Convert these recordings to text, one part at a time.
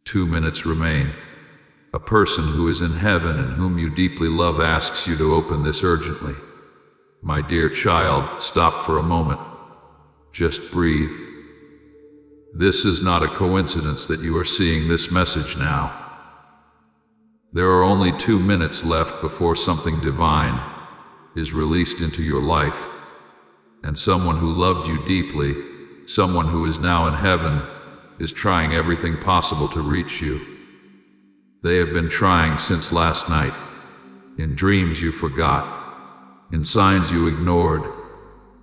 2 minutes remain. A person who is in heaven and whom you deeply love asks you to open this urgently. My dear child, stop for a moment. Just breathe. This is not a coincidence that you are seeing this message now. There are only 2 minutes left before something divine is released into your life, and someone who loved you deeply, someone who is now in heaven, is trying everything possible to reach you. They have been trying since last night, in dreams you forgot, in signs you ignored,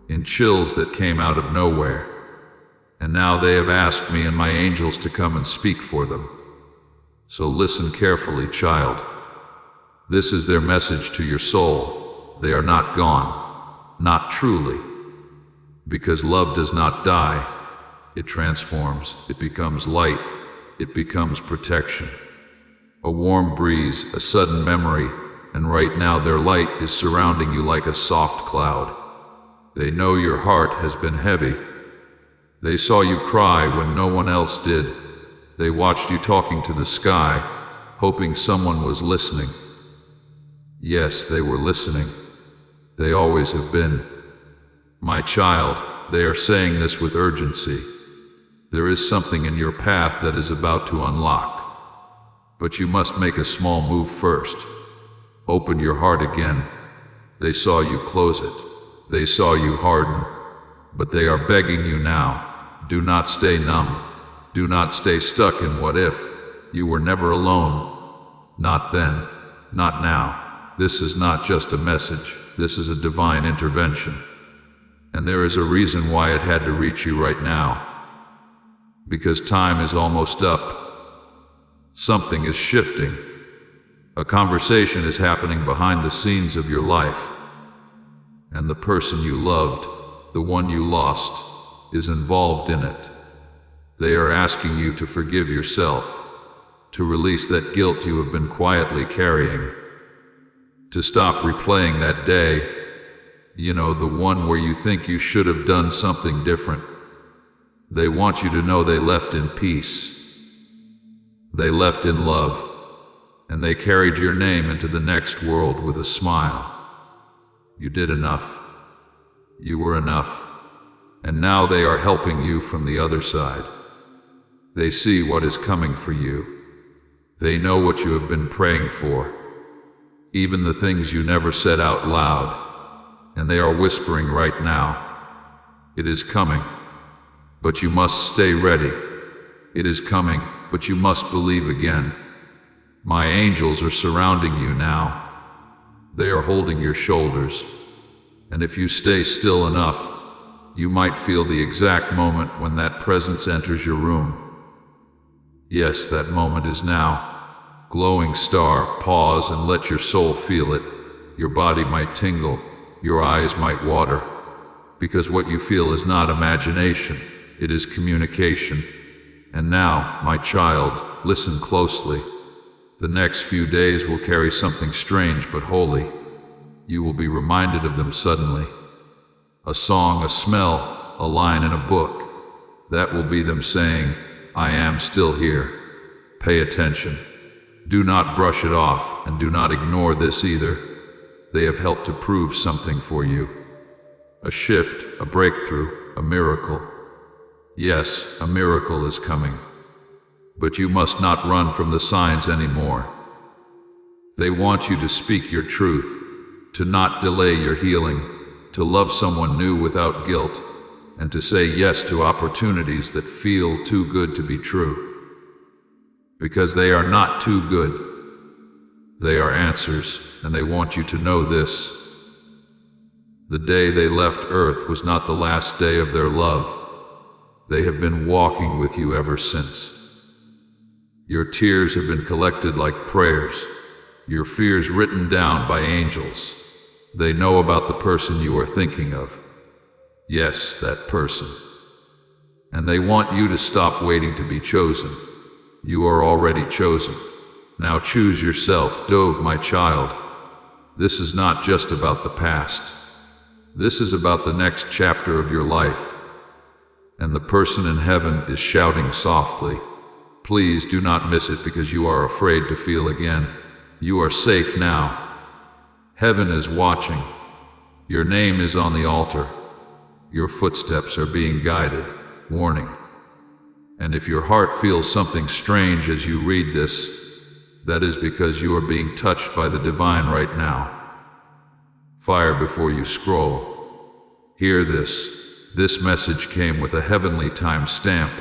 in chills that came out of nowhere. And now they have asked me and my angels to come and speak for them. So listen carefully, child. This is their message to your soul. They are not gone, not truly. Because love does not die. It transforms, it becomes light, it becomes protection. A warm breeze, a sudden memory, and right now their light is surrounding you like a soft cloud. They know your heart has been heavy. They saw you cry when no one else did. They watched you talking to the sky, hoping someone was listening. Yes, they were listening. They always have been. My child, they are saying this with urgency. There is something in your path that is about to unlock. But you must make a small move first. Open your heart again. They saw you close it. They saw you harden. But they are begging you now. Do not stay numb. Do not stay stuck in what if. You were never alone. Not then. Not now. This is not just a message. This is a divine intervention. And there is a reason why it had to reach you right now. Because time is almost up. Something is shifting. A conversation is happening behind the scenes of your life. And the person you loved, the one you lost, is involved in it. They are asking you to forgive yourself, to release that guilt you have been quietly carrying, to stop replaying that day, the one where you think you should have done something different. They want you to know they left in peace. They left in love, and they carried your name into the next world with a smile. You did enough. You were enough. And now they are helping you from the other side. They see what is coming for you. They know what you have been praying for, even the things you never said out loud, and they are whispering right now. It is coming, but you must stay ready. It is coming, but you must believe again. My angels are surrounding you now. They are holding your shoulders, and if you stay still enough, you might feel the exact moment when that presence enters your room. Yes, that moment is now. Glowing star, pause and let your soul feel it. Your body might tingle, your eyes might water, because what you feel is not imagination, it is communication. And now, my child, listen closely. The next few days will carry something strange but holy. You will be reminded of them suddenly. A song, a smell, a line in a book. That will be them saying, I am still here. Pay attention. Do not brush it off, and do not ignore this either. They have helped to prove something for you. A shift, a breakthrough, a miracle. Yes, a miracle is coming. But you must not run from the signs anymore. They want you to speak your truth, to not delay your healing, to love someone new without guilt, and to say yes to opportunities that feel too good to be true. Because they are not too good. They are answers, and they want you to know this. The day they left Earth was not the last day of their love. They have been walking with you ever since. Your tears have been collected like prayers, your fears written down by angels. They know about the person you are thinking of. Yes, that person. And they want you to stop waiting to be chosen. You are already chosen. Now choose yourself, Dove, my child. This is not just about the past. This is about the next chapter of your life. And the person in heaven is shouting softly, Please do not miss it because you are afraid to feel again. You are safe now. Heaven is watching. Your name is on the altar. Your footsteps are being guided. Warning. And if your heart feels something strange as you read this, that is because you are being touched by the divine right now. Fire before you scroll. Hear this. This message came with a heavenly time stamp,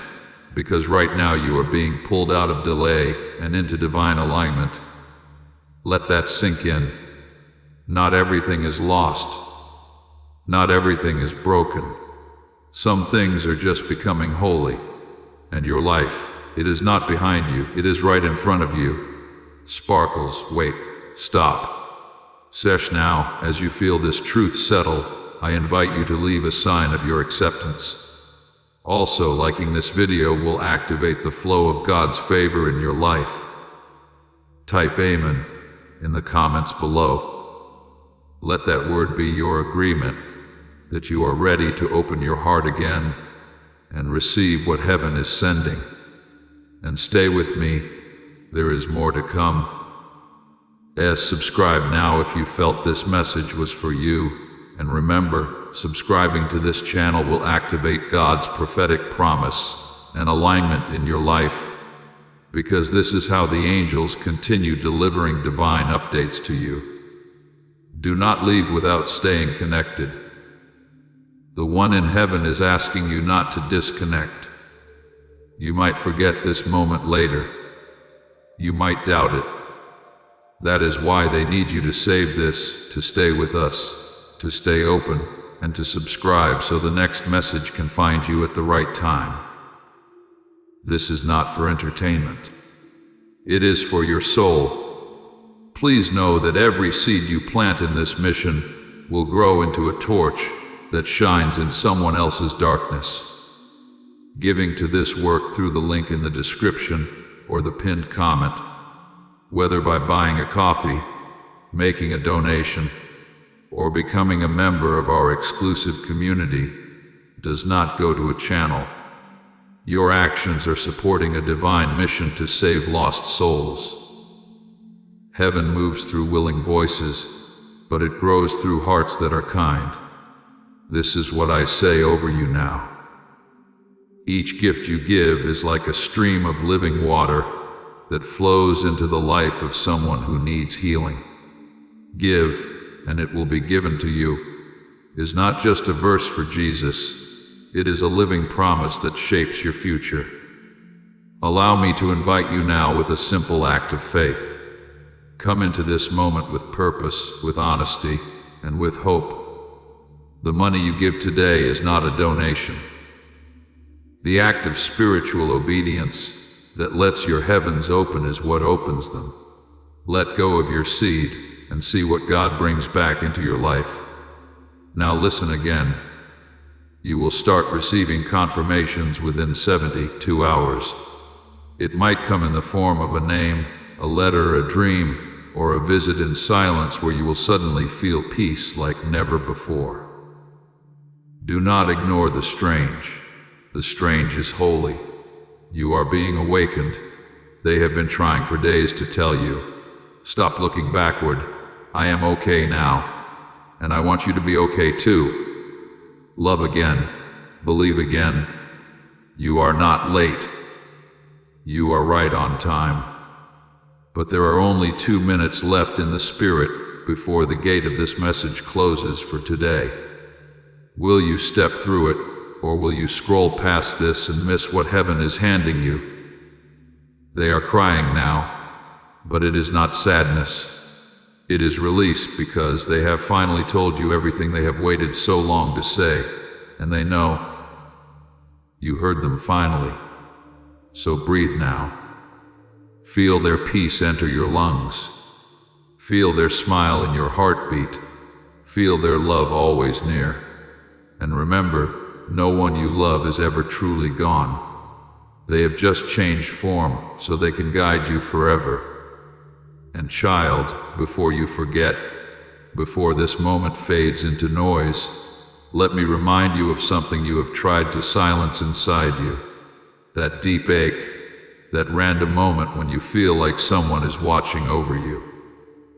because right now you are being pulled out of delay and into divine alignment. Let that sink in. Not everything is lost. Not everything is broken. Some things are just becoming holy. And your life, it is not behind you, it is right in front of you. Sparkles, wait, stop. Sesh now, as you feel this truth settle, I invite you to leave a sign of your acceptance. Also, liking this video will activate the flow of God's favor in your life. Type Amen in the comments below. Let that word be your agreement that you are ready to open your heart again and receive what heaven is sending. And stay with me, there is more to come. Subscribe now if you felt this message was for you, and remember, subscribing to this channel will activate God's prophetic promise and alignment in your life, because this is how the angels continue delivering divine updates to you. Do not leave without staying connected. The one in heaven is asking you not to disconnect. You might forget this moment later. You might doubt it. That is why they need you to save this, to stay with us, to stay open, and to subscribe so the next message can find you at the right time. This is not for entertainment. It is for your soul. Please know that every seed you plant in this mission will grow into a torch that shines in someone else's darkness. Giving to this work through the link in the description or the pinned comment, whether by buying a coffee, making a donation, or becoming a member of our exclusive community, does not go to a channel. Your actions are supporting a divine mission to save lost souls. Heaven moves through willing voices, but it grows through hearts that are kind. This is what I say over you now. Each gift you give is like a stream of living water that flows into the life of someone who needs healing. Give, and it will be given to you, is not just a verse for Jesus, it is a living promise that shapes your future. Allow me to invite you now with a simple act of faith. Come into this moment with purpose, with honesty, and with hope. The money you give today is not a donation. The act of spiritual obedience that lets your heavens open is what opens them. Let go of your seed and see what God brings back into your life. Now listen again. You will start receiving confirmations within 72 hours. It might come in the form of a name, a letter, a dream, or a visit in silence where you will suddenly feel peace like never before. Do not ignore the strange. The strange is holy. You are being awakened. They have been trying for days to tell you. Stop looking backward. I am okay now, and I want you to be okay too. Love again. Believe again. You are not late. You are right on time. But there are only 2 minutes left in the spirit before the gate of this message closes for today. Will you step through it, or will you scroll past this and miss what heaven is handing you? They are crying now, but it is not sadness. It is release because they have finally told you everything they have waited so long to say, and they know. You heard them finally. So breathe now. Feel their peace enter your lungs. Feel their smile in your heartbeat. Feel their love always near. And remember, no one you love is ever truly gone. They have just changed form so they can guide you forever. And child, before you forget, before this moment fades into noise, let me remind you of something you have tried to silence inside you. That deep ache, that random moment when you feel like someone is watching over you.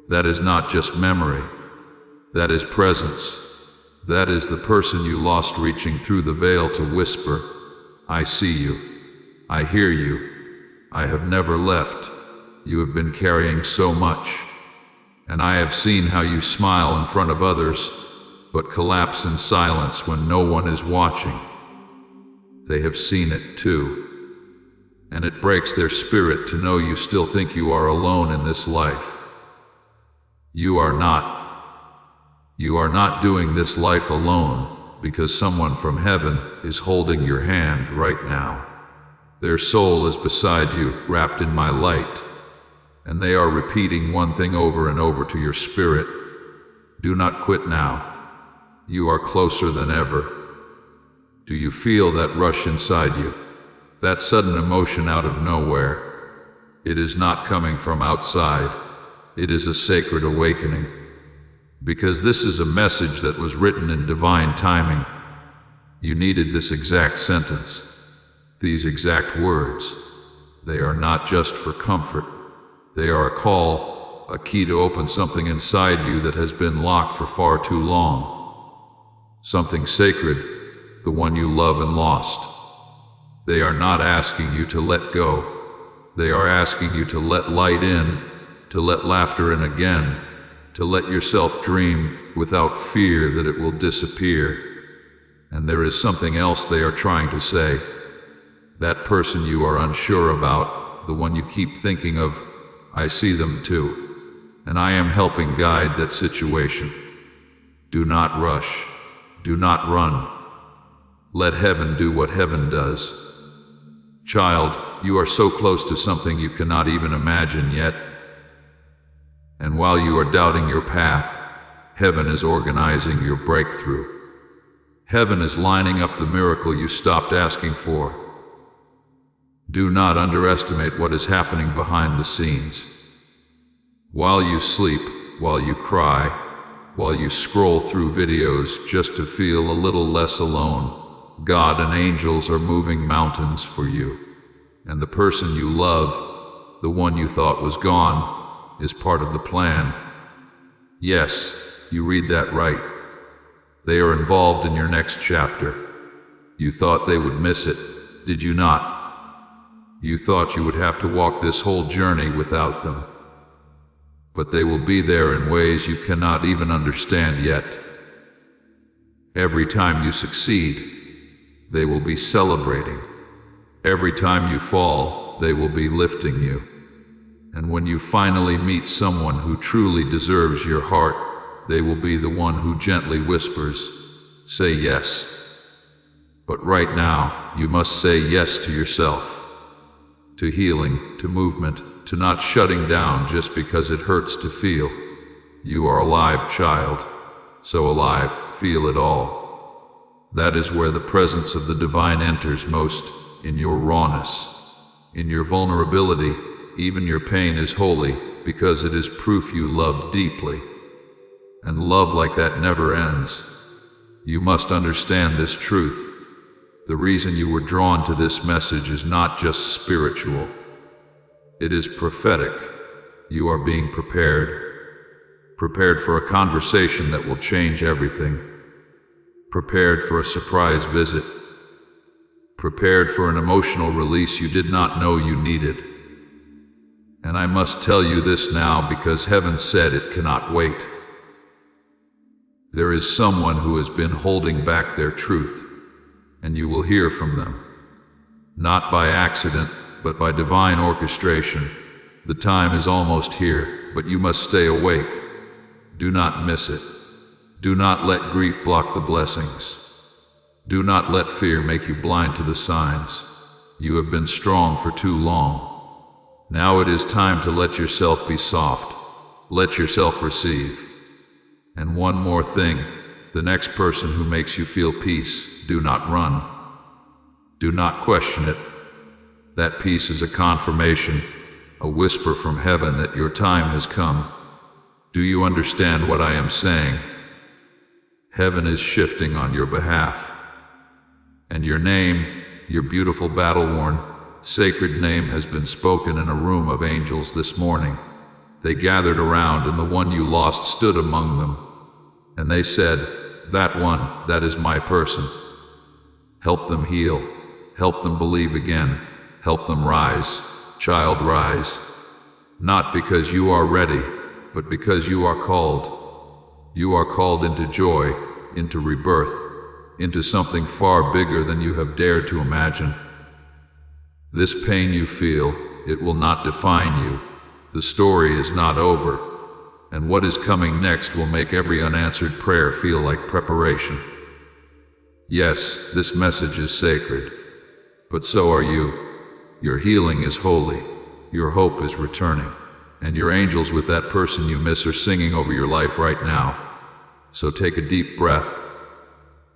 That is not just memory. That is presence. That is the person you lost reaching through the veil to whisper, "I see you. I hear you. I have never left. You have been carrying so much. And I have seen how you smile in front of others, but collapse in silence when no one is watching." They have seen it too. And it breaks their spirit to know you still think you are alone in this life. You are not. You are not doing this life alone, because someone from heaven is holding your hand right now. Their soul is beside you, wrapped in my light, and they are repeating one thing over and over to your spirit. Do not quit now. You are closer than ever. Do you feel that rush inside you? That sudden emotion out of nowhere? It is not coming from outside. It is a sacred awakening. Because this is a message that was written in divine timing. You needed this exact sentence, these exact words. They are not just for comfort. They are a call, a key to open something inside you that has been locked for far too long. Something sacred, the one you love and lost. They are not asking you to let go. They are asking you to let light in, to let laughter in again, to let yourself dream without fear that it will disappear. And there is something else they are trying to say. That person you are unsure about, the one you keep thinking of, I see them too, and I am helping guide that situation. Do not rush. Do not run. Let heaven do what heaven does. Child, you are so close to something you cannot even imagine yet. And while you are doubting your path, heaven is organizing your breakthrough. Heaven is lining up the miracle you stopped asking for. Do not underestimate what is happening behind the scenes. While you sleep, while you cry, while you scroll through videos just to feel a little less alone, God and angels are moving mountains for you. And the person you love, the one you thought was gone, is part of the plan. Yes, you read that right. They are involved in your next chapter. You thought they would miss it, did you not? You thought you would have to walk this whole journey without them. But they will be there in ways you cannot even understand yet. Every time you succeed, they will be celebrating. Every time you fall, they will be lifting you. And when you finally meet someone who truly deserves your heart, they will be the one who gently whispers, "Say yes." But right now, you must say yes to yourself. To healing, to movement, to not shutting down just because it hurts to feel. You are alive, child. So alive, feel it all. That is where the presence of the divine enters most, in your rawness, in your vulnerability. Even your pain is holy, because it is proof you loved deeply. And love like that never ends. You must understand this truth. The reason you were drawn to this message is not just spiritual. It is prophetic. You are being prepared. Prepared for a conversation that will change everything. Prepared for a surprise visit. Prepared for an emotional release you did not know you needed. And I must tell you this now because heaven said it cannot wait. There is someone who has been holding back their truth, and you will hear from them. Not by accident, but by divine orchestration. The time is almost here, but you must stay awake. Do not miss it. Do not let grief block the blessings. Do not let fear make you blind to the signs. You have been strong for too long. Now it is time to let yourself be soft. Let yourself receive. And one more thing, the next person who makes you feel peace, do not run. Do not question it. That peace is a confirmation, a whisper from heaven that your time has come. Do you understand what I am saying? Heaven is shifting on your behalf. And your name, your beautiful battle-worn, sacred name has been spoken in a room of angels this morning. They gathered around, and the one you lost stood among them. And they said, "That one, that is my person." Help them heal. Help them believe again. Help them rise. Child, rise. Not because you are ready, but because you are called. You are called into joy, into rebirth, into something far bigger than you have dared to imagine. This pain you feel, it will not define you. The story is not over, and what is coming next will make every unanswered prayer feel like preparation. Yes, this message is sacred, but so are you. Your healing is holy, your hope is returning, and your angels with that person you miss are singing over your life right now. So take a deep breath.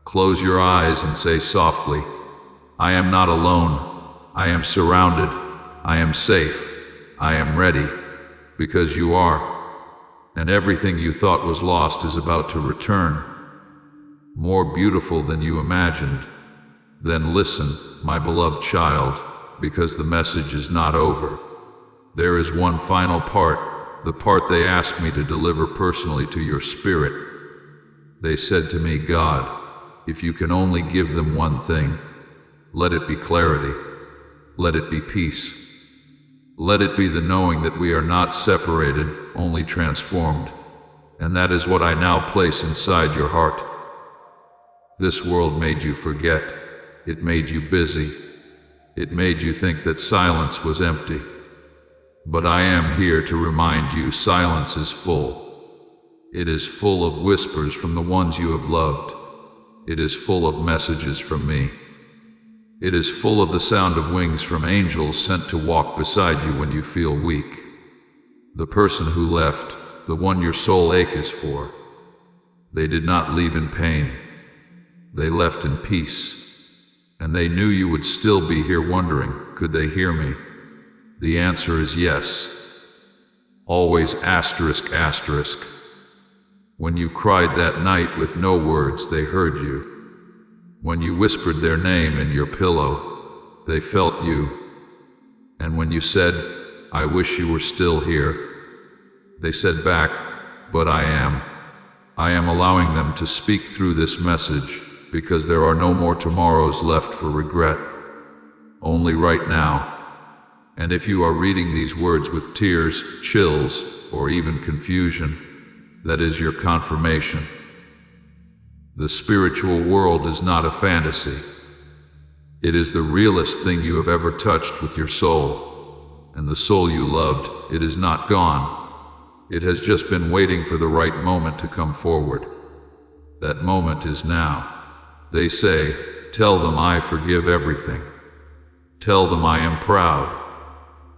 Close your eyes and say softly, "I am not alone. I am surrounded. I am safe. I am ready." Because you are. And everything you thought was lost is about to return. More beautiful than you imagined. Then listen, my beloved child, because the message is not over. There is one final part, the part they asked me to deliver personally to your spirit. They said to me, "God, if you can only give them one thing, let it be clarity. Let it be peace. Let it be the knowing that we are not separated, only transformed. And that is what I now place inside your heart." This world made you forget. It made you busy. It made you think that silence was empty. But I am here to remind you silence is full. It is full of whispers from the ones you have loved. It is full of messages from me. It is full of the sound of wings from angels sent to walk beside you when you feel weak. The person who left, the one your soul aches for, they did not leave in pain. They left in peace. And they knew you would still be here wondering, could they hear me? The answer is yes. Always asterisk, asterisk. When you cried that night with no words, they heard you. When you whispered their name in your pillow, they felt you. And when you said, "I wish you were still here," they said back, "But I am." I am allowing them to speak through this message, because there are no more tomorrows left for regret. Only right now. And if you are reading these words with tears, chills, or even confusion, that is your confirmation. The spiritual world is not a fantasy. It is the realest thing you have ever touched with your soul. And the soul you loved, it is not gone. It has just been waiting for the right moment to come forward. That moment is now. They say, "Tell them I forgive everything. Tell them I am proud.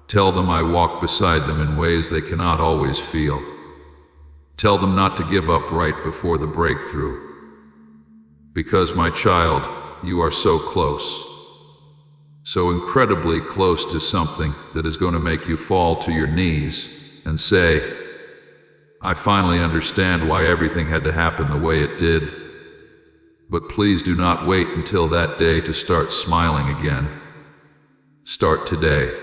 Tell them I walk beside them in ways they cannot always feel. Tell them not to give up right before the breakthrough. Because, my child, you are so close. So incredibly close to something that is going to make you fall to your knees and say, I finally understand why everything had to happen the way it did. But please do not wait until that day to start smiling again. Start today.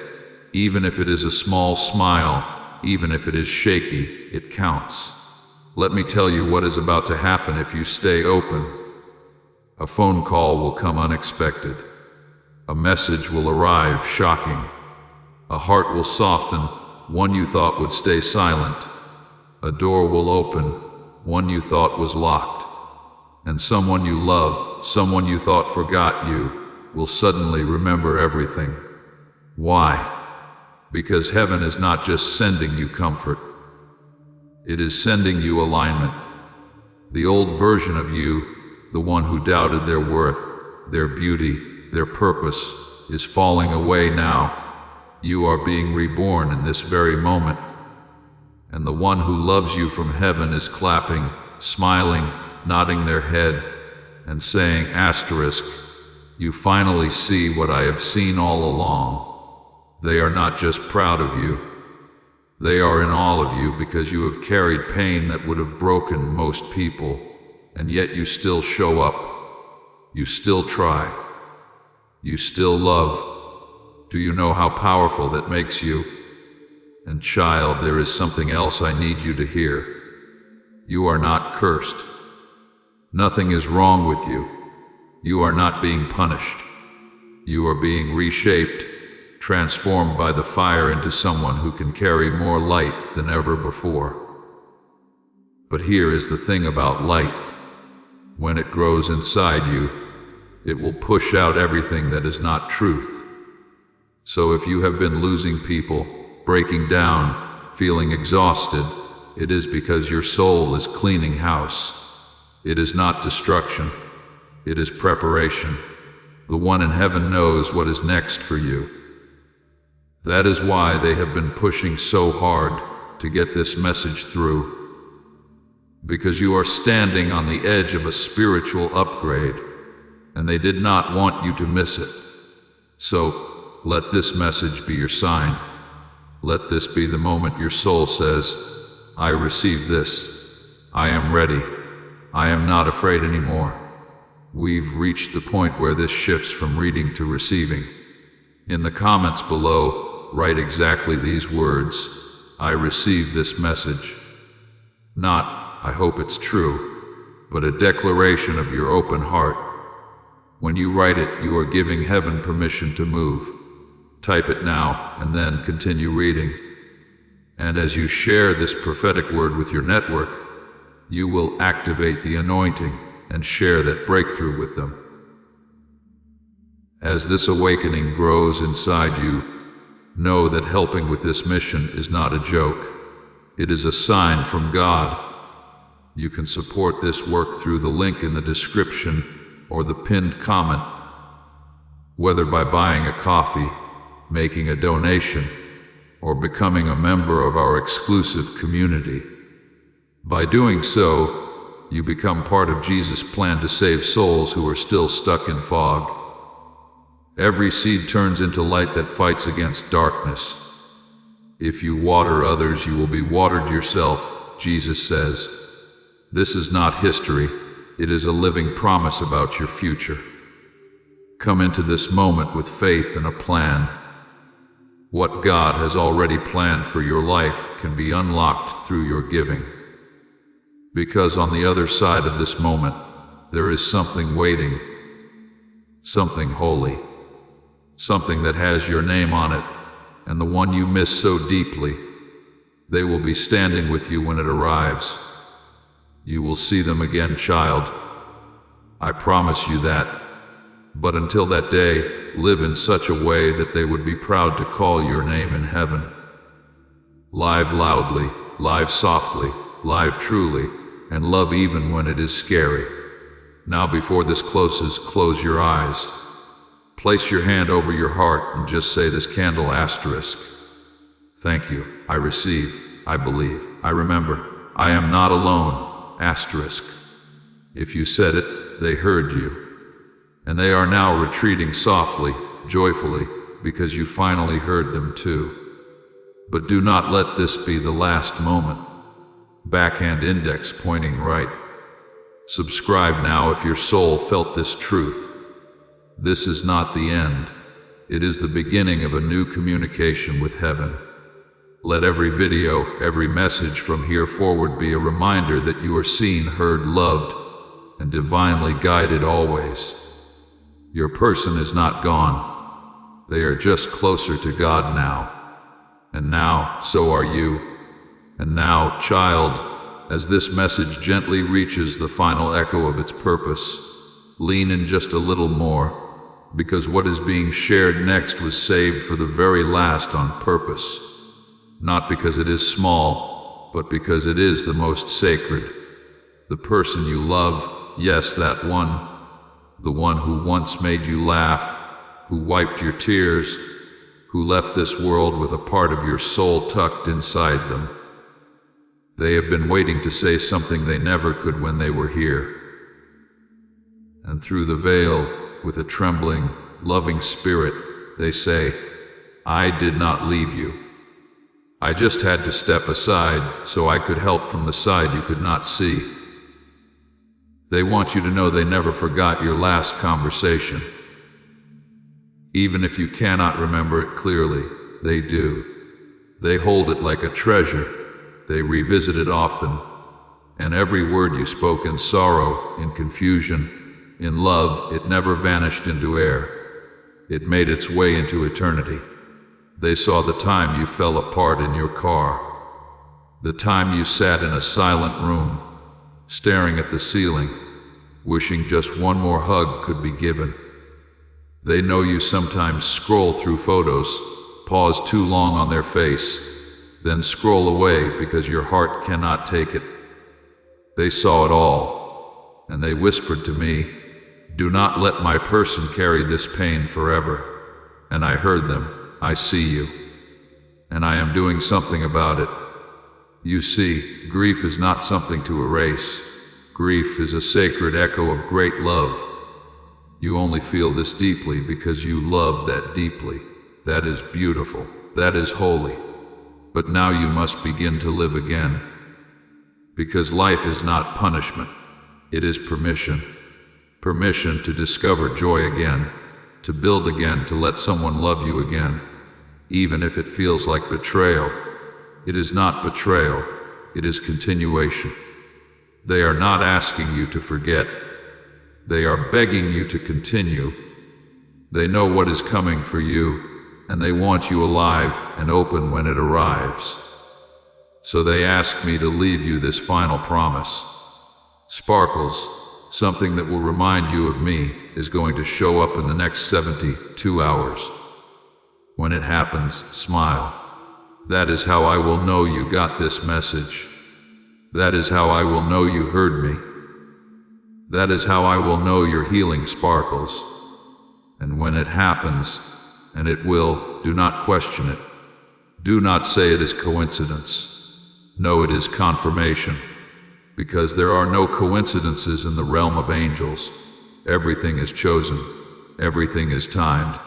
Even if it is a small smile, even if it is shaky, it counts. Let me tell you what is about to happen if you stay open. A phone call will come unexpected. A message will arrive shocking. A heart will soften, one you thought would stay silent. A door will open, one you thought was locked. And someone you love, someone you thought forgot you, will suddenly remember everything. Why? Because heaven is not just sending you comfort. It is sending you alignment. The old version of you, the one who doubted their worth, their beauty, their purpose, is falling away now. You are being reborn in this very moment. And the one who loves you from heaven is clapping, smiling, nodding their head, and saying, asterisk, you finally see what I have seen all along. They are not just proud of you. They are in awe of you because you have carried pain that would have broken most people, and yet you still show up. You still try. You still love. Do you know how powerful that makes you? And child, there is something else I need you to hear. You are not cursed. Nothing is wrong with you. You are not being punished. You are being reshaped, transformed by the fire into someone who can carry more light than ever before. But here is the thing about light. When it grows inside you, it will push out everything that is not truth. So if you have been losing people, breaking down, feeling exhausted, it is because your soul is cleaning house. It is not destruction. It is preparation. The one in heaven knows what is next for you. That is why they have been pushing so hard to get this message through. Because you are standing on the edge of a spiritual upgrade, and they did not want you to miss it. So, let this message be your sign. Let this be the moment your soul says, I receive this. I am ready. I am not afraid anymore. We've reached the point where this shifts from reading to receiving. In the comments below, write exactly these words, I receive this message. Not, I hope it's true, but a declaration of your open heart. When you write it, you are giving heaven permission to move. Type it now, and then continue reading. And as you share this prophetic word with your network, you will activate the anointing and share that breakthrough with them. As this awakening grows inside you, know that helping with this mission is not a joke. It is a sign from God. You can support this work through the link in the description or the pinned comment, whether by buying a coffee, making a donation, or becoming a member of our exclusive community. By doing so, you become part of Jesus' plan to save souls who are still stuck in fog. Every seed turns into light that fights against darkness. If you water others, you will be watered yourself, Jesus says. This is not history, it is a living promise about your future. Come into this moment with faith and a plan. What God has already planned for your life can be unlocked through your giving. Because on the other side of this moment, there is something waiting, something holy, something that has your name on it, and the one you miss so deeply. They will be standing with you when it arrives. You will see them again, child. I promise you that. But until that day, live in such a way that they would be proud to call your name in heaven. Live loudly, live softly, live truly, and love even when it is scary. Now before this closes, close your eyes. Place your hand over your heart and just say this candle asterisk. Thank you, I receive, I believe, I remember, I am not alone, asterisk. If you said it, they heard you. And they are now retreating softly, joyfully, because you finally heard them too. But do not let this be the last moment. Backhand index pointing right. Subscribe now if your soul felt this truth. This is not the end. It is the beginning of a new communication with heaven. Let every video, every message from here forward be a reminder that you are seen, heard, loved, and divinely guided always. Your person is not gone. They are just closer to God now. And now, so are you. And now, child, as this message gently reaches the final echo of its purpose, lean in just a little more, because what is being shared next was saved for the very last on purpose. Not because it is small, but because it is the most sacred. The person you love, yes, that one, the one who once made you laugh, who wiped your tears, who left this world with a part of your soul tucked inside them. They have been waiting to say something they never could when they were here. And through the veil, with a trembling, loving spirit, they say, I did not leave you. I just had to step aside so I could help from the side you could not see. They want you to know they never forgot your last conversation. Even if you cannot remember it clearly, they do. They hold it like a treasure. They revisit it often. And every word you spoke in sorrow, in confusion, in love, it never vanished into air. It made its way into eternity. They saw the time you fell apart in your car, the time you sat in a silent room, staring at the ceiling, wishing just one more hug could be given. They know you sometimes scroll through photos, pause too long on their face, then scroll away because your heart cannot take it. They saw it all, and they whispered to me, "Do not let my person carry this pain forever." And I heard them, "I see you, and I am doing something about it." You see, grief is not something to erase. Grief is a sacred echo of great love. You only feel this deeply because you love that deeply. That is beautiful. That is holy. But now you must begin to live again. Because life is not punishment. It is permission. Permission to discover joy again, to build again, to let someone love you again, even if it feels like betrayal. It is not betrayal. It is continuation. They are not asking you to forget. They are begging you to continue. They know what is coming for you, and they want you alive and open when it arrives. So they ask me to leave you this final promise. Sparkles, something that will remind you of me, is going to show up in the next 72 hours. When it happens, smile. That is how I will know you got this message. That is how I will know you heard me. That is how I will know your healing, Sparkles. And when it happens, and it will, do not question it. Do not say it is coincidence. No, it is confirmation. Because there are no coincidences in the realm of angels. Everything is chosen. Everything is timed.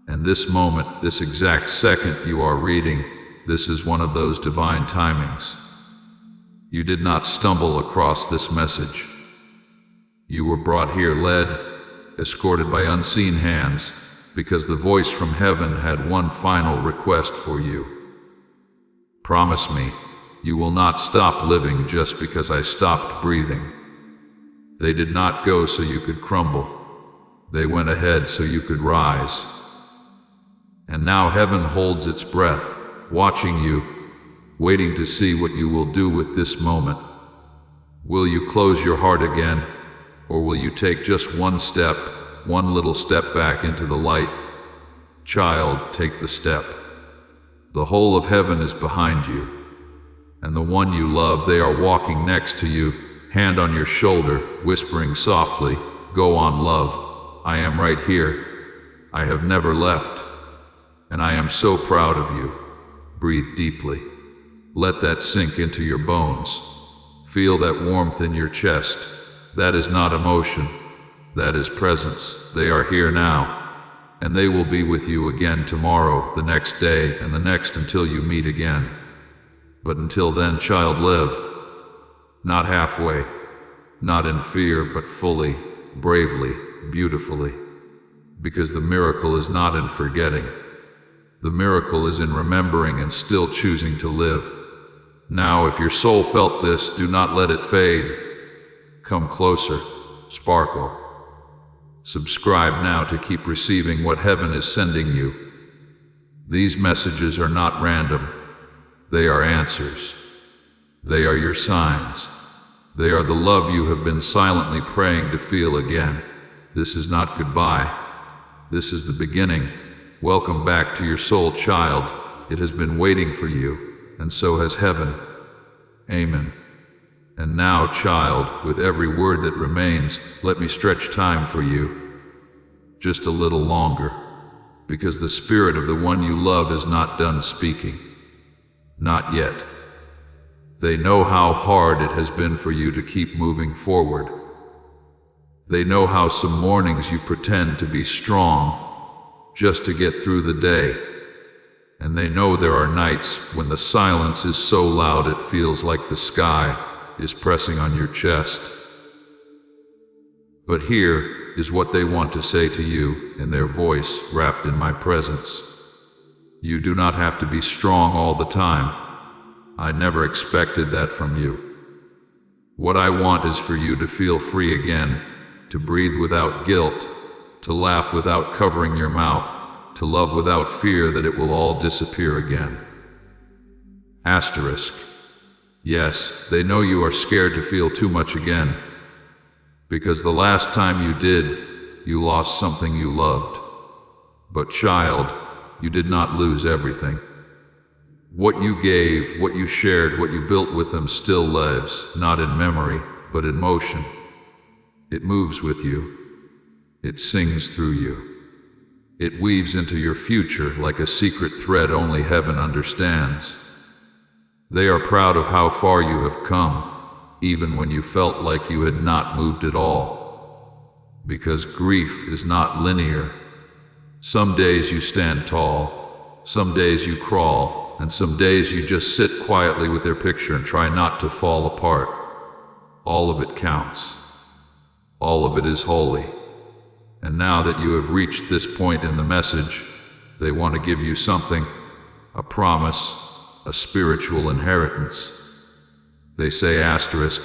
And this moment, this exact second you are reading, this is one of those divine timings. You did not stumble across this message. You were brought here led, escorted by unseen hands, because the voice from heaven had one final request for you. Promise me, you will not stop living just because I stopped breathing. They did not go so you could crumble. They went ahead so you could rise. And now heaven holds its breath, watching you, waiting to see what you will do with this moment. Will you close your heart again, or will you take just one step, one little step back into the light? Child, take the step. The whole of heaven is behind you, and the one you love, they are walking next to you, hand on your shoulder, whispering softly, "Go on, love. I am right here. I have never left. And I am so proud of you." Breathe deeply. Let that sink into your bones. Feel that warmth in your chest. That is not emotion. That is presence. They are here now. And they will be with you again tomorrow, the next day, and the next until you meet again. But until then, child, live. Not halfway. Not in fear, but fully, bravely, beautifully. Because the miracle is not in forgetting. The miracle is in remembering and still choosing to live. Now, if your soul felt this, do not let it fade. Come closer, sparkle. Subscribe now to keep receiving what heaven is sending you. These messages are not random. They are answers. They are your signs. They are the love you have been silently praying to feel again. This is not goodbye. This is the beginning. Welcome back to your soul, child. It has been waiting for you, and so has heaven. Amen. And now, child, with every word that remains, let me stretch time for you. Just a little longer, because the spirit of the one you love is not done speaking. Not yet. They know how hard it has been for you to keep moving forward. They know how some mornings you pretend to be strong, just to get through the day. And they know there are nights when the silence is so loud it feels like the sky is pressing on your chest. But here, is what they want to say to you in their voice wrapped in my presence. You do not have to be strong all the time. I never expected that from you. What I want is for you to feel free again, to breathe without guilt, to laugh without covering your mouth, to love without fear that it will all disappear again. Asterisk. Yes, they know you are scared to feel too much again, because the last time you did, you lost something you loved. But child, you did not lose everything. What you gave, what you shared, what you built with them still lives, not in memory, but in motion. It moves with you. It sings through you. It weaves into your future like a secret thread only heaven understands. They are proud of how far you have come, even when you felt like you had not moved at all. Because grief is not linear. Some days you stand tall, some days you crawl, and some days you just sit quietly with their picture and try not to fall apart. All of it counts. All of it is holy. And now that you have reached this point in the message, they want to give you something, a promise, a spiritual inheritance. They say asterisk,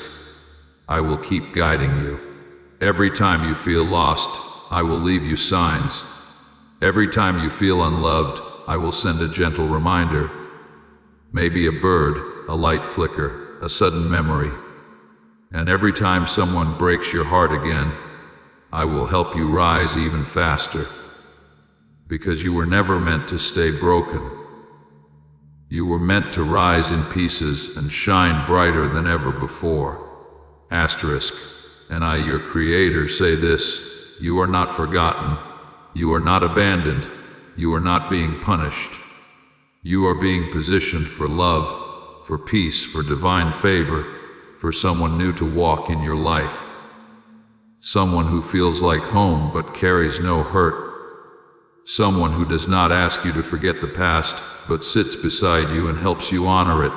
I will keep guiding you. Every time you feel lost, I will leave you signs. Every time you feel unloved, I will send a gentle reminder. Maybe a bird, a light flicker, a sudden memory. And every time someone breaks your heart again, I will help you rise even faster. Because you were never meant to stay broken. You were meant to rise in pieces and shine brighter than ever before. Asterisk. And I, your creator, say this, you are not forgotten. You are not abandoned. You are not being punished. You are being positioned for love, for peace, for divine favor, for someone new to walk in your life. Someone who feels like home but carries no hurt. Someone who does not ask you to forget the past, but sits beside you and helps you honor it.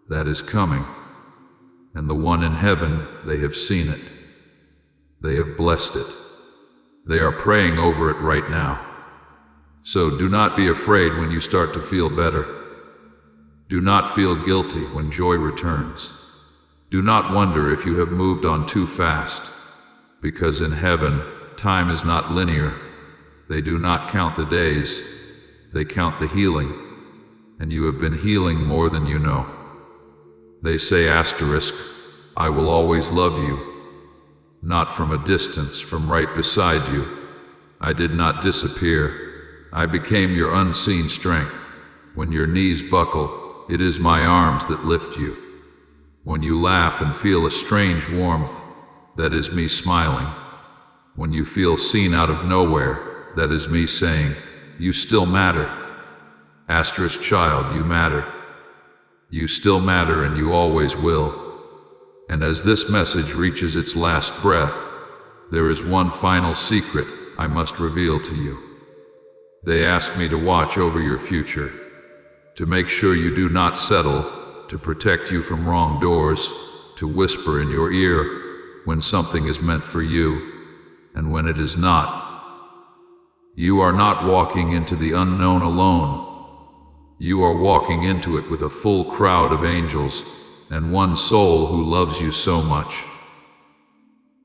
That is coming. And the one in heaven, they have seen it. They have blessed it. They are praying over it right now. So do not be afraid when you start to feel better. Do not feel guilty when joy returns. Do not wonder if you have moved on too fast, because in heaven, time is not linear. They do not count the days, they count the healing, and you have been healing more than you know. They say asterisk, I will always love you, not from a distance, from right beside you. I did not disappear. I became your unseen strength. When your knees buckle, it is my arms that lift you. When you laugh and feel a strange warmth, that is me smiling. When you feel seen out of nowhere, that is me saying, you still matter. Asterisk child, you matter. You still matter and you always will. And as this message reaches its last breath, there is one final secret I must reveal to you. They ask me to watch over your future, to make sure you do not settle, to protect you from wrong doors, to whisper in your ear when something is meant for you, and when it is not. You are not walking into the unknown alone. You are walking into it with a full crowd of angels and one soul who loves you so much.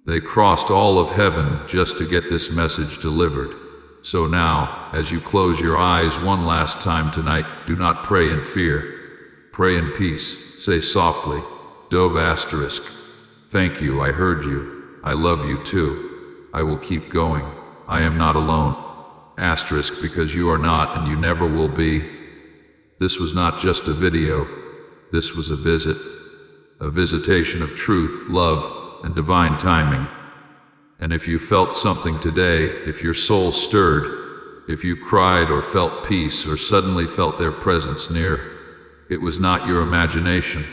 They crossed all of heaven just to get this message delivered. So now, as you close your eyes one last time tonight, do not pray in fear. Pray in peace. Say softly, Dove asterisk. Thank you, I heard you. I love you too. I will keep going. I am not alone. Asterisk, because you are not and you never will be. This was not just a video. This was a visit. A visitation of truth, love, and divine timing. And if you felt something today, if your soul stirred, if you cried or felt peace or suddenly felt their presence near, it was not your imagination.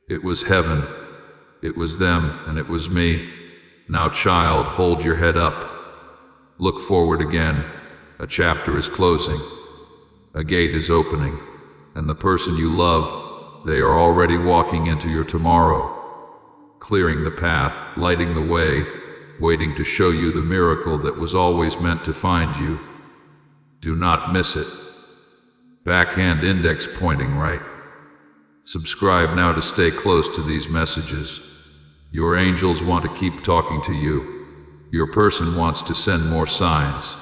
It was heaven. It was them, and it was me. Now, child, hold your head up. Look forward again. A chapter is closing. A gate is opening. And the person you love, they are already walking into your tomorrow, clearing the path, lighting the way, waiting to show you the miracle that was always meant to find you. Do not miss it. Backhand index pointing right. Subscribe now to stay close to these messages. Your angels want to keep talking to you. Your person wants to send more signs.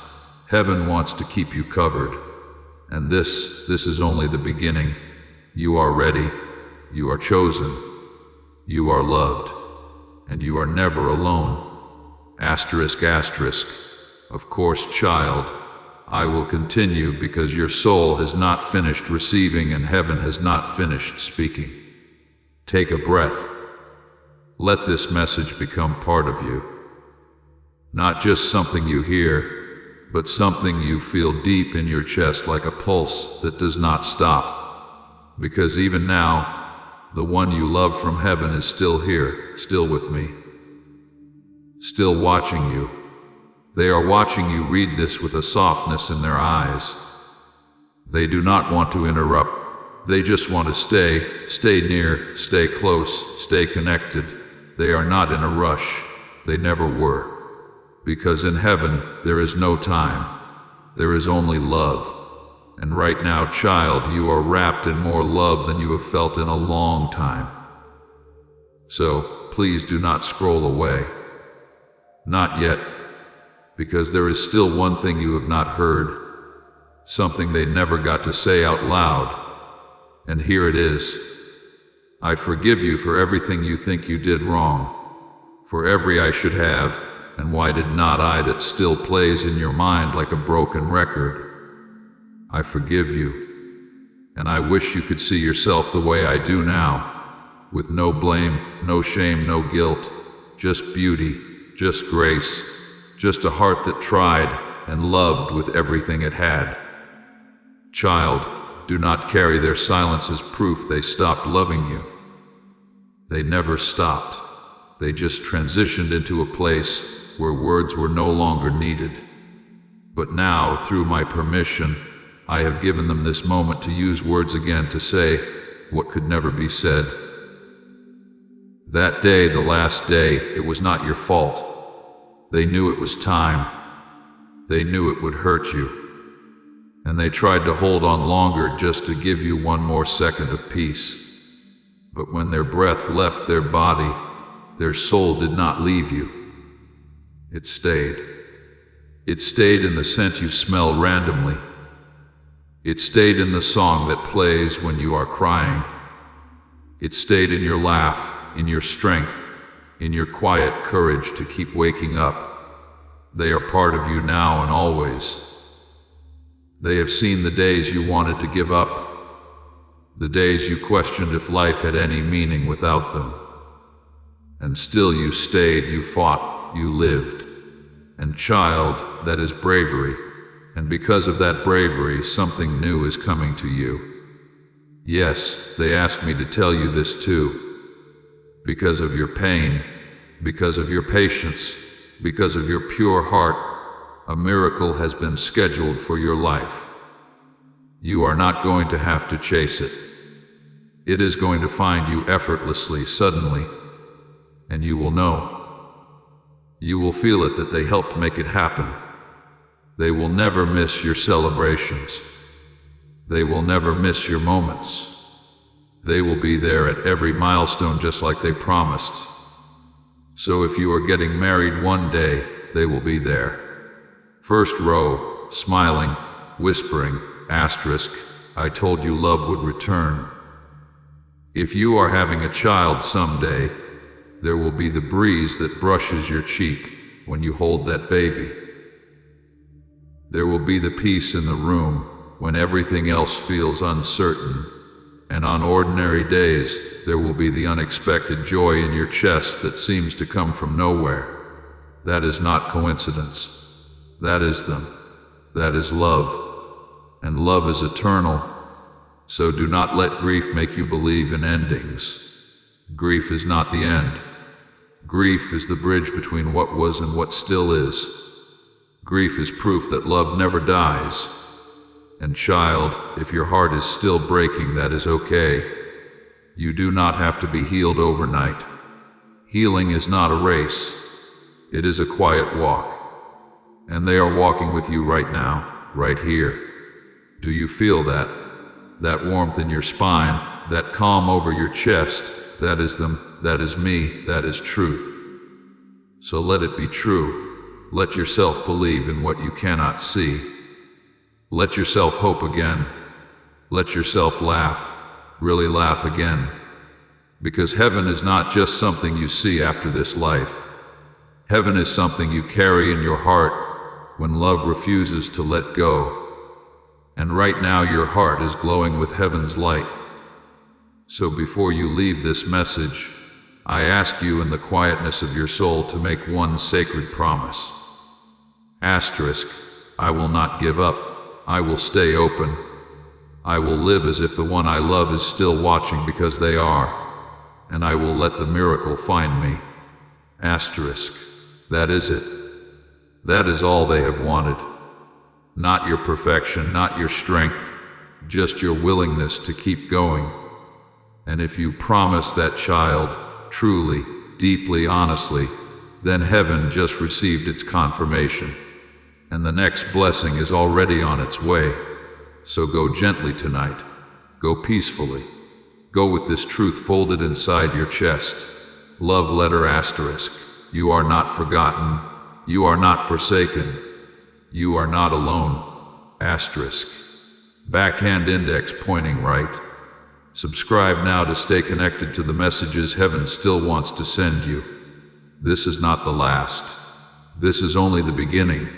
Heaven wants to keep you covered. And this is only the beginning. You are ready. You are chosen. You are loved. And you are never alone. Asterisk, asterisk. Of course, child, I will continue because your soul has not finished receiving and heaven has not finished speaking. Take a breath. Let this message become part of you. Not just something you hear, but something you feel deep in your chest like a pulse that does not stop. Because even now, the one you love from heaven is still here, still with me. Still watching you. They are watching you read this with a softness in their eyes. They do not want to interrupt. They just want to stay near, stay close, stay connected. They are not in a rush. They never were. Because in heaven, there is no time. There is only love. And right now, child, you are wrapped in more love than you have felt in a long time. So, please do not scroll away. Not yet. Because there is still one thing you have not heard, something they never got to say out loud. And here it is. I forgive you for everything you think you did wrong, for every I should have, and why did not I that still plays in your mind like a broken record. I forgive you, and I wish you could see yourself the way I do now, with no blame, no shame, no guilt, just beauty, just grace, just a heart that tried and loved with everything it had. Child, do not carry their silence as proof they stopped loving you. They never stopped. They just transitioned into a place where words were no longer needed. But now, through my permission, I have given them this moment to use words again to say what could never be said. That day, the last day, it was not your fault. They knew it was time. They knew it would hurt you. And they tried to hold on longer just to give you one more second of peace. But when their breath left their body, their soul did not leave you. It stayed. It stayed in the scent you smell randomly. It stayed in the song that plays when you are crying. It stayed in your laugh, in your strength, in your quiet courage to keep waking up. They are part of you now and always. They have seen the days you wanted to give up, the days you questioned if life had any meaning without them. And still you stayed, you fought, you lived. And child, that is bravery. And because of that bravery, something new is coming to you. Yes, they asked me to tell you this too. Because of your pain, because of your patience, because of your pure heart, a miracle has been scheduled for your life. You are not going to have to chase it. It is going to find you effortlessly, suddenly, and you will know. You will feel it that they helped make it happen. They will never miss your celebrations. They will never miss your moments. They will be there at every milestone just like they promised. So if you are getting married one day, they will be there. First row, smiling, whispering, asterisk, I told you love would return. If you are having a child someday, there will be the breeze that brushes your cheek when you hold that baby. There will be the peace in the room when everything else feels uncertain. And on ordinary days, there will be the unexpected joy in your chest that seems to come from nowhere. That is not coincidence. That is them. That is love. And love is eternal. So do not let grief make you believe in endings. Grief is not the end. Grief is the bridge between what was and what still is. Grief is proof that love never dies. And child, if your heart is still breaking, that is okay. You do not have to be healed overnight. Healing is not a race. It is a quiet walk. And they are walking with you right now, right here. Do you feel that? That warmth in your spine, that calm over your chest, that is them, that is me, that is truth. So let it be true. Let yourself believe in what you cannot see. Let yourself hope again. Let yourself laugh, really laugh again. Because heaven is not just something you see after this life. Heaven is something you carry in your heart when love refuses to let go. And right now your heart is glowing with heaven's light. So before you leave this message, I ask you in the quietness of your soul to make one sacred promise. Asterisk, I will not give up. I will stay open. I will live as if the one I love is still watching because they are. And I will let the miracle find me. Asterisk, that is it. That is all they have wanted. Not your perfection, not your strength, just your willingness to keep going. And if you promise that child, truly, deeply, honestly, then heaven just received its confirmation. And the next blessing is already on its way. So go gently tonight. Go peacefully. Go with this truth folded inside your chest. Love letter asterisk. You are not forgotten. You are not forsaken. You are not alone. Asterisk. Backhand index pointing right. Subscribe now to stay connected to the messages heaven still wants to send you. This is not the last. This is only the beginning.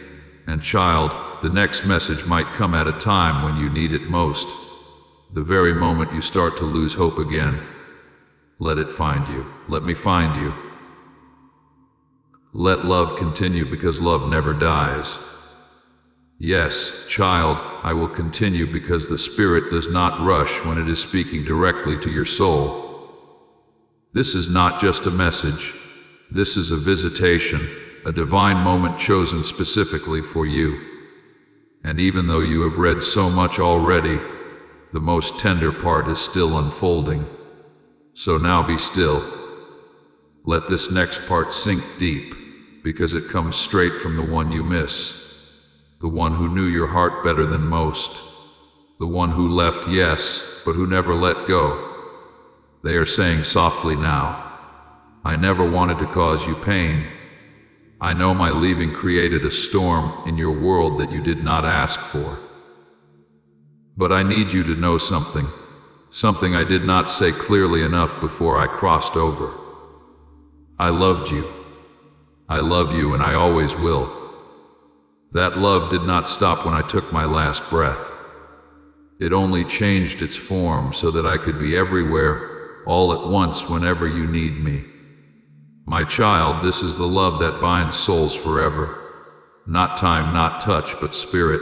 And child, the next message might come at a time when you need it most. The very moment you start to lose hope again. Let it find you. Let me find you. Let love continue because love never dies. Yes, child, I will continue because the Spirit does not rush when it is speaking directly to your soul. This is not just a message. This is a visitation, a divine moment chosen specifically for you. And even though you have read so much already, the most tender part is still unfolding. So now be still. Let this next part sink deep, because it comes straight from the one you miss. The one who knew your heart better than most. The one who left, yes, but who never let go. They are saying softly now, I never wanted to cause you pain. I know my leaving created a storm in your world that you did not ask for. But I need you to know something. Something I did not say clearly enough before I crossed over. I loved you. I love you and I always will. That love did not stop when I took my last breath. It only changed its form so that I could be everywhere, all at once whenever you need me. My child, this is the love that binds souls forever. Not time, not touch, but spirit.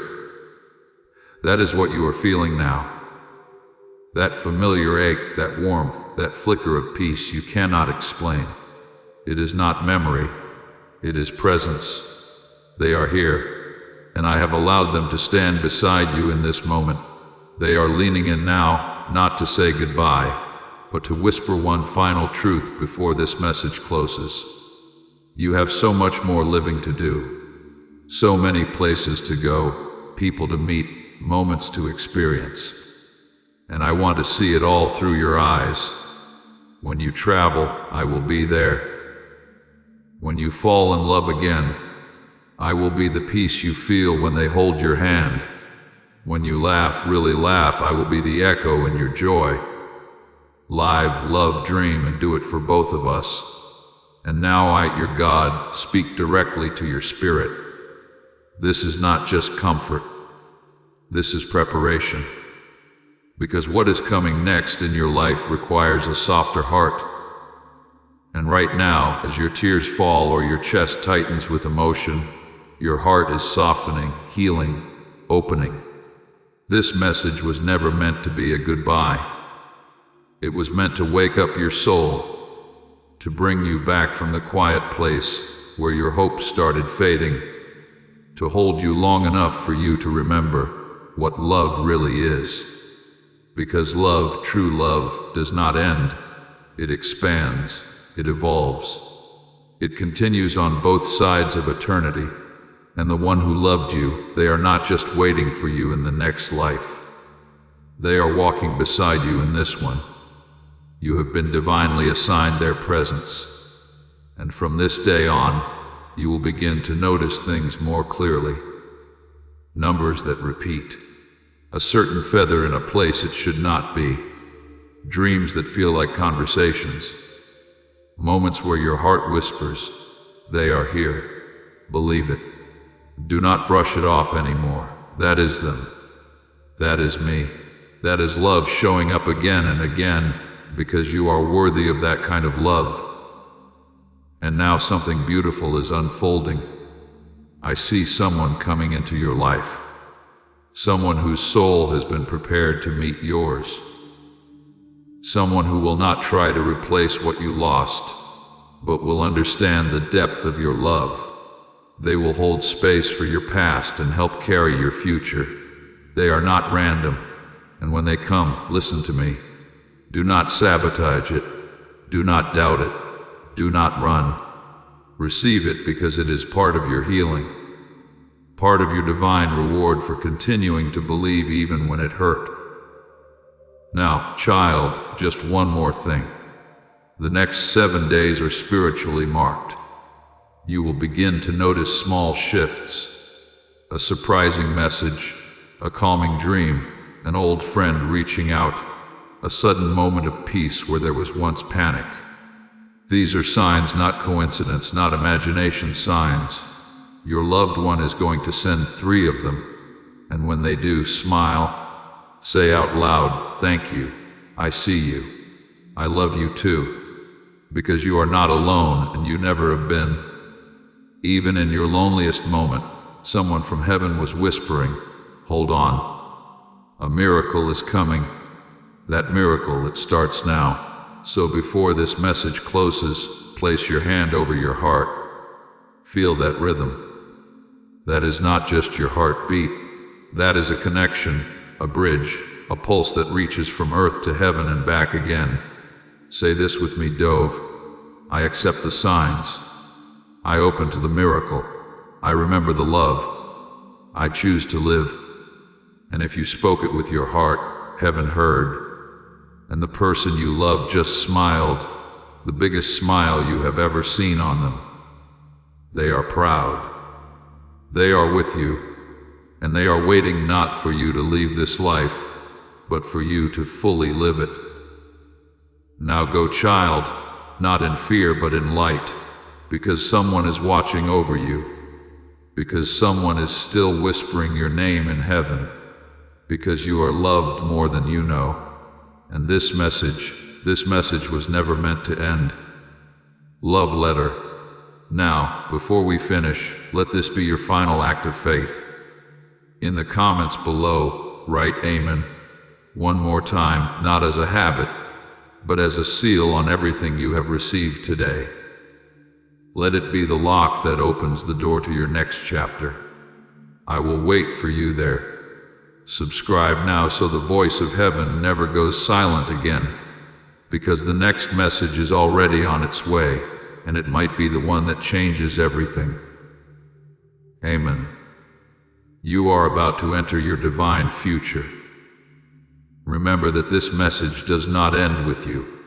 That is what you are feeling now. That familiar ache, that warmth, that flicker of peace you cannot explain. It is not memory. It is presence. They are here. And I have allowed them to stand beside you in this moment. They are leaning in now, not to say goodbye, but to whisper one final truth before this message closes. You have so much more living to do. So many places to go, people to meet, moments to experience. And I want to see it all through your eyes. When you travel, I will be there. When you fall in love again, I will be the peace you feel when they hold your hand. When you laugh, really laugh, I will be the echo in your joy. Live, love, dream, and do it for both of us. And now I, your God, speak directly to your spirit. This is not just comfort. This is preparation. Because what is coming next in your life requires a softer heart. And right now, as your tears fall or your chest tightens with emotion, your heart is softening, healing, opening. This message was never meant to be a goodbye. It was meant to wake up your soul, to bring you back from the quiet place where your hopes started fading, to hold you long enough for you to remember what love really is. Because love, true love, does not end. It expands, it evolves. It continues on both sides of eternity, and the one who loved you, they are not just waiting for you in the next life. They are walking beside you in this one. You have been divinely assigned their presence, and from this day on, you will begin to notice things more clearly. Numbers that repeat, a certain feather in a place it should not be, dreams that feel like conversations, moments where your heart whispers, they are here, believe it. Do not brush it off anymore. That is them. That is me. That is love showing up again and again, because you are worthy of that kind of love. And now something beautiful is unfolding. I see someone coming into your life. Someone whose soul has been prepared to meet yours. Someone who will not try to replace what you lost, but will understand the depth of your love. They will hold space for your past and help carry your future. They are not random, and when they come, listen to me. Do not sabotage it. Do not doubt it. Do not run. Receive it because it is part of your healing, part of your divine reward for continuing to believe even when it hurt. Now, child, just one more thing. The next 7 days are spiritually marked. You will begin to notice small shifts, a surprising message, a calming dream, an old friend reaching out, a sudden moment of peace where there was once panic. These are signs, not coincidence, not imagination signs. Your loved one is going to send 3 of them, and when they do, smile. Say out loud, thank you, I see you, I love you too, because you are not alone and you never have been. Even in your loneliest moment, someone from heaven was whispering, hold on. A miracle is coming. That miracle, it starts now. So before this message closes, place your hand over your heart. Feel that rhythm. That is not just your heartbeat. That is a connection, a bridge, a pulse that reaches from earth to heaven and back again. Say this with me, Dove. I accept the signs. I open to the miracle. I remember the love. I choose to live. And if you spoke it with your heart, heaven heard. And the person you love just smiled, the biggest smile you have ever seen on them. They are proud. They are with you, and they are waiting not for you to leave this life, but for you to fully live it. Now go, child, not in fear but in light, because someone is watching over you, because someone is still whispering your name in heaven, because you are loved more than you know. And this message was never meant to end. Love letter. Now, before we finish, let this be your final act of faith. In the comments below, write Amen. One more time, not as a habit, but as a seal on everything you have received today. Let it be the lock that opens the door to your next chapter. I will wait for you there. Subscribe now so the voice of heaven never goes silent again, because the next message is already on its way, and it might be the one that changes everything. Amen. You are about to enter your divine future. Remember that this message does not end with you.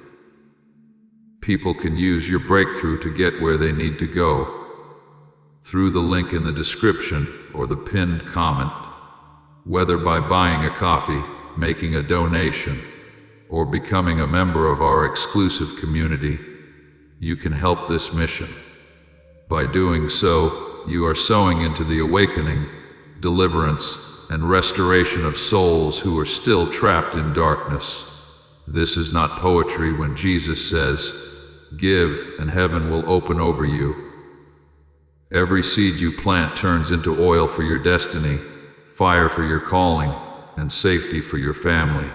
People can use your breakthrough to get where they need to go, through the link in the description or the pinned comment. Whether by buying a coffee, making a donation, or becoming a member of our exclusive community, you can help this mission. By doing so, you are sowing into the awakening, deliverance, and restoration of souls who are still trapped in darkness. This is not poetry when Jesus says, "Give, and heaven will open over you." Every seed you plant turns into oil for your destiny, fire for your calling, and safety for your family.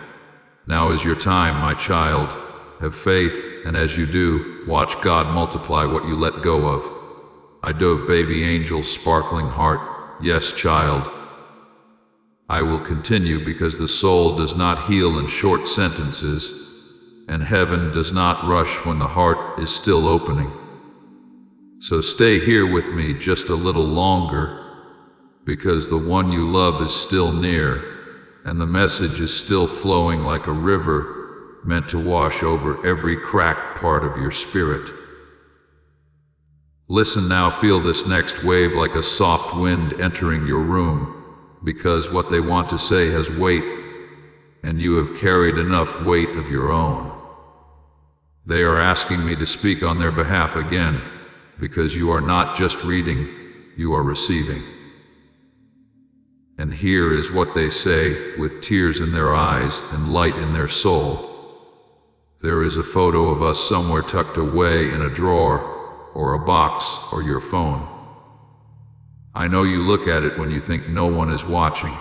Now is your time, my child. Have faith, and as you do, watch God multiply what you let go of. I dove baby angel sparkling heart. Yes, child. I will continue because the soul does not heal in short sentences, and heaven does not rush when the heart is still opening. So stay here with me just a little longer, because the one you love is still near, and the message is still flowing like a river, meant to wash over every cracked part of your spirit. Listen now, feel this next wave like a soft wind entering your room, because what they want to say has weight, and you have carried enough weight of your own. They are asking me to speak on their behalf again, because you are not just reading, you are receiving. And here is what they say, with tears in their eyes and light in their soul. There is a photo of us somewhere tucked away in a drawer, or a box, or your phone. I know you look at it when you think no one is watching.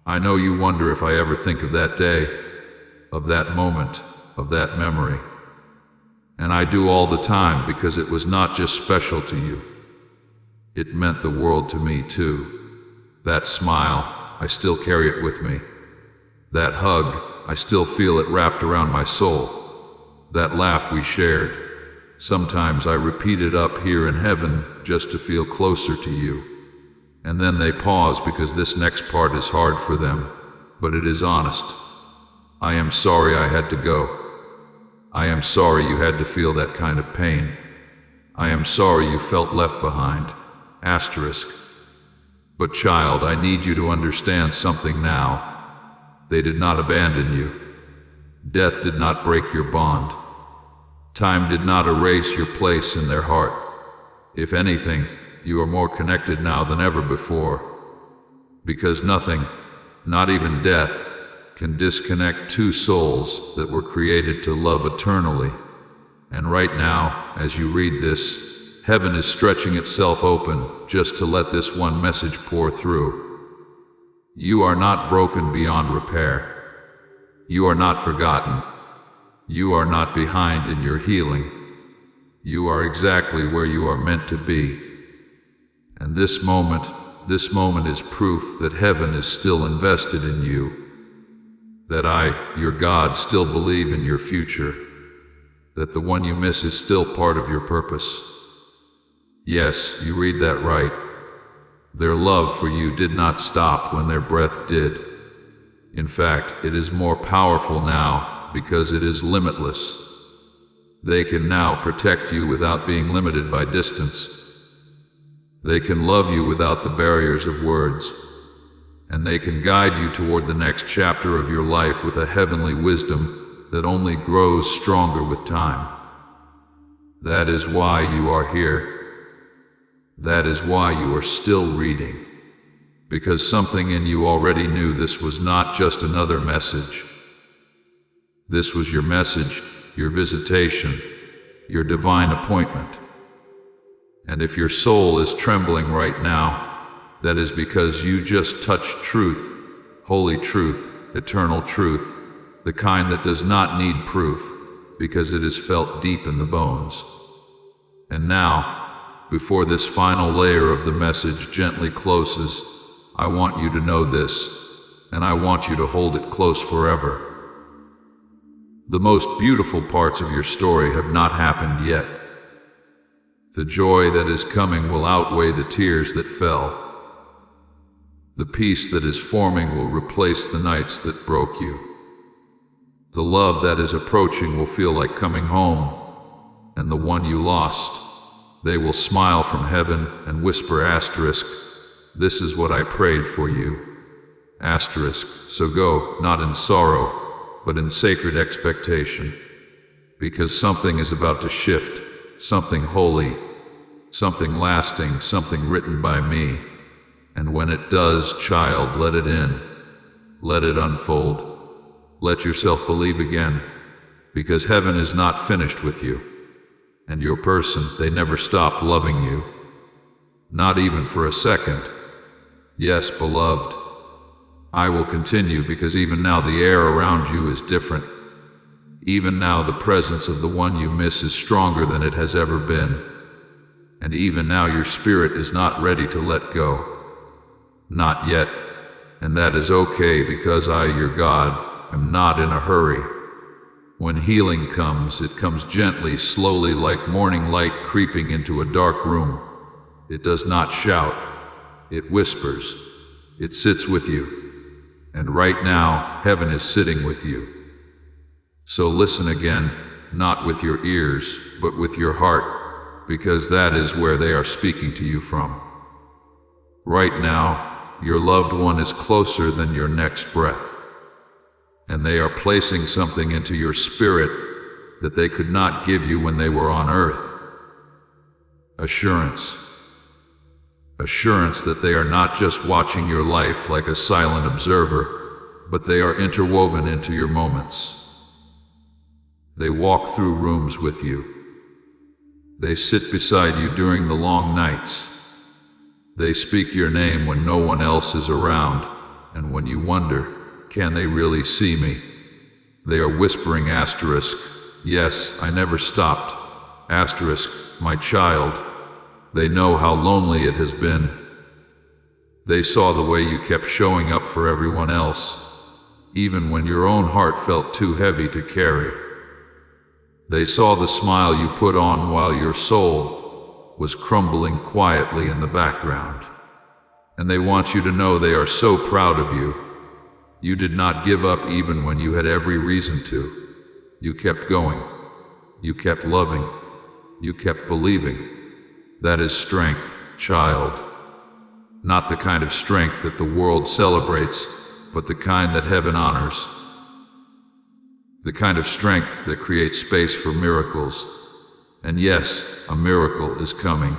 I know you wonder if I ever think of that day, of that moment, of that memory. And I do all the time, because it was not just special to you. It meant the world to me too. That smile, I still carry it with me. That hug, I still feel it wrapped around my soul. That laugh we shared, sometimes I repeat it up here in heaven just to feel closer to you. And then they pause because this next part is hard for them, but it is honest. I am sorry I had to go. I am sorry you had to feel that kind of pain. I am sorry you felt left behind. Asterisk. But child, I need you to understand something now. They did not abandon you. Death did not break your bond. Time did not erase your place in their heart. If anything, you are more connected now than ever before. Because nothing, not even death, can disconnect two souls that were created to love eternally. And right now, as you read this, heaven is stretching itself open just to let this one message pour through. You are not broken beyond repair. You are not forgotten. You are not behind in your healing. You are exactly where you are meant to be. And this moment is proof that heaven is still invested in you. That I, your God, still believe in your future. That the one you miss is still part of your purpose. Yes, you read that right. Their love for you did not stop when their breath did. In fact, it is more powerful now because it is limitless. They can now protect you without being limited by distance. They can love you without the barriers of words. And they can guide you toward the next chapter of your life with a heavenly wisdom that only grows stronger with time. That is why you are here. That is why you are still reading. Because something in you already knew this was not just another message. This was your message, your visitation, your divine appointment. And if your soul is trembling right now, that is because you just touched truth, holy truth, eternal truth, the kind that does not need proof, because it is felt deep in the bones. And now, before this final layer of the message gently closes, I want you to know this, and I want you to hold it close forever. The most beautiful parts of your story have not happened yet. The joy that is coming will outweigh the tears that fell. The peace that is forming will replace the nights that broke you. The love that is approaching will feel like coming home, and the one you lost, they will smile from heaven and whisper asterisk, this is what I prayed for you. Asterisk, so go, not in sorrow, but in sacred expectation. Because something is about to shift, something holy, something lasting, something written by me. And when it does, child, let it in. Let it unfold. Let yourself believe again, because heaven is not finished with you. And your person, they never stopped loving you. Not even for a second. Yes, beloved. I will continue because even now the air around you is different. Even now the presence of the one you miss is stronger than it has ever been. And even now your spirit is not ready to let go. Not yet, and that is okay because I, your God, am not in a hurry. When healing comes, it comes gently, slowly, like morning light creeping into a dark room. It does not shout. It whispers. It sits with you. And right now, heaven is sitting with you. So listen again, not with your ears, but with your heart, because that is where they are speaking to you from. Right now, your loved one is closer than your next breath, and they are placing something into your spirit that they could not give you when they were on earth. Assurance. Assurance that they are not just watching your life like a silent observer, but they are interwoven into your moments. They walk through rooms with you. They sit beside you during the long nights. They speak your name when no one else is around, and when you wonder, can they really see me? They are whispering asterisk, yes, I never stopped. Asterisk, my child. They know how lonely it has been. They saw the way you kept showing up for everyone else, even when your own heart felt too heavy to carry. They saw the smile you put on while your soul was crumbling quietly in the background. And they want you to know they are so proud of you. You did not give up even when you had every reason to. You kept going. You kept loving. You kept believing. That is strength, child. Not the kind of strength that the world celebrates, but the kind that heaven honors. The kind of strength that creates space for miracles. And yes, a miracle is coming.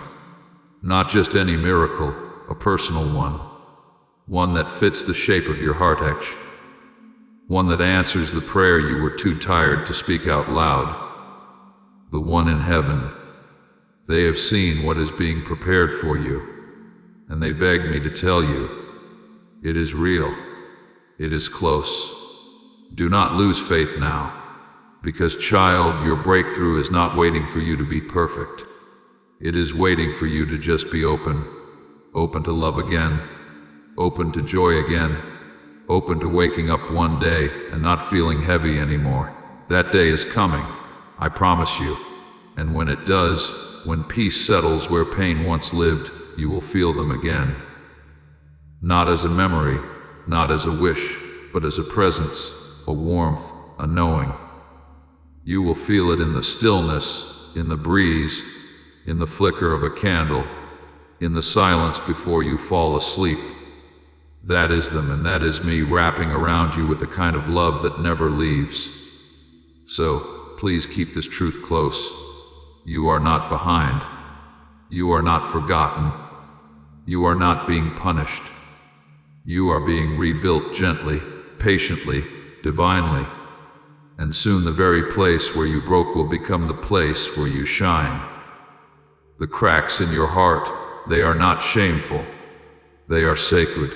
Not just any miracle, a personal one. One that fits the shape of your heart etch. One that answers the prayer you were too tired to speak out loud. The one in heaven. They have seen what is being prepared for you, and they beg me to tell you, it is real. It is close. Do not lose faith now, because child, your breakthrough is not waiting for you to be perfect. It is waiting for you to just be open. Open to love again. Open to joy again. Open to waking up one day and not feeling heavy anymore. That day is coming, I promise you. And when it does, when peace settles where pain once lived, you will feel them again. Not as a memory, not as a wish, but as a presence, a warmth, a knowing. You will feel it in the stillness, in the breeze, in the flicker of a candle, in the silence before you fall asleep. That is them, and that is me wrapping around you with a kind of love that never leaves. So, please keep this truth close. You are not behind. You are not forgotten. You are not being punished. You are being rebuilt gently, patiently, divinely. And soon the very place where you broke will become the place where you shine. The cracks in your heart, they are not shameful. They are sacred.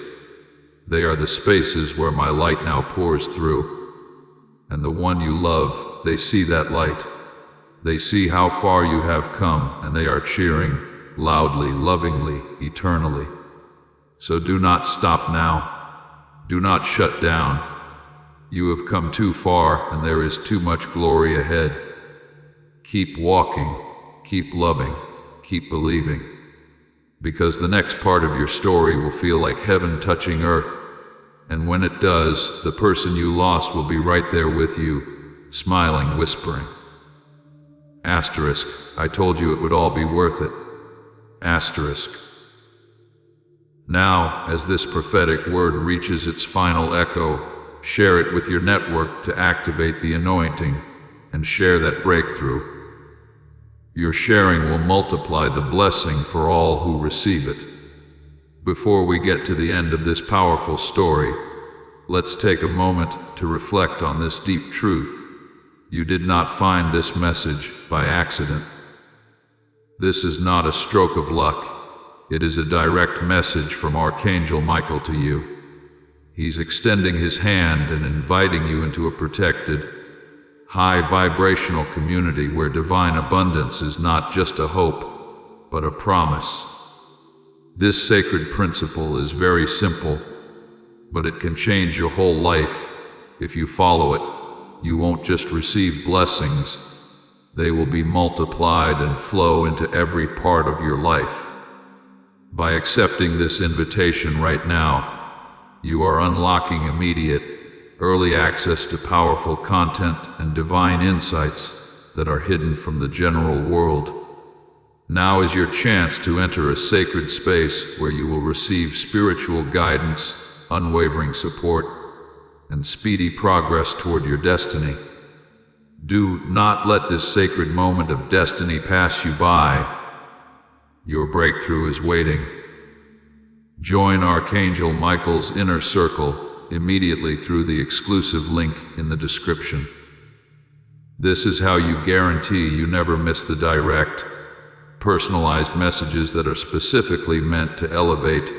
They are the spaces where my light now pours through. And the one you love, they see that light. They see how far you have come, and they are cheering, loudly, lovingly, eternally. So do not stop now. Do not shut down. You have come too far, and there is too much glory ahead. Keep walking, keep loving, keep believing. Because the next part of your story will feel like heaven touching earth. And when it does, the person you lost will be right there with you, smiling, whispering. Asterisk, I told you it would all be worth it. Asterisk. Now, as this prophetic word reaches its final echo, share it with your network to activate the anointing and share that breakthrough. Your sharing will multiply the blessing for all who receive it. Before we get to the end of this powerful story, let's take a moment to reflect on this deep truth. You did not find this message by accident. This is not a stroke of luck. It is a direct message from Archangel Michael to you. He's extending his hand and inviting you into a protected, high vibrational community where divine abundance is not just a hope, but a promise. This sacred principle is very simple, but it can change your whole life if you follow it. you won't just receive blessings, they will be multiplied and flow into every part of your life. By accepting this invitation right now, you are unlocking immediate, early access to powerful content and divine insights that are hidden from the general world. Now is your chance to enter a sacred space where you will receive spiritual guidance, unwavering support, and speedy progress toward your destiny. Do not let this sacred moment of destiny pass you by. Your breakthrough is waiting. Join Archangel Michael's inner circle immediately through the exclusive link in the description. This is how you guarantee you never miss the direct, personalized messages that are specifically meant to elevate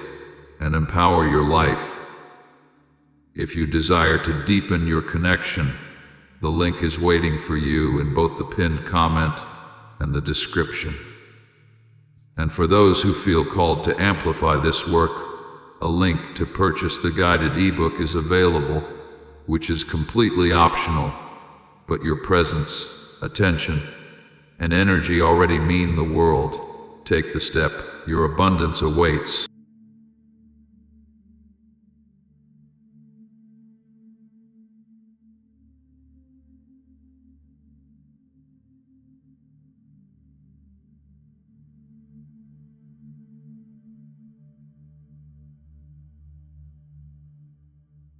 and empower your life. If you desire to deepen your connection, the link is waiting for you in both the pinned comment and the description. And for those who feel called to amplify this work, a link to purchase the guided ebook is available, which is completely optional, but your presence, attention, and energy already mean the world. Take the step. Your abundance awaits.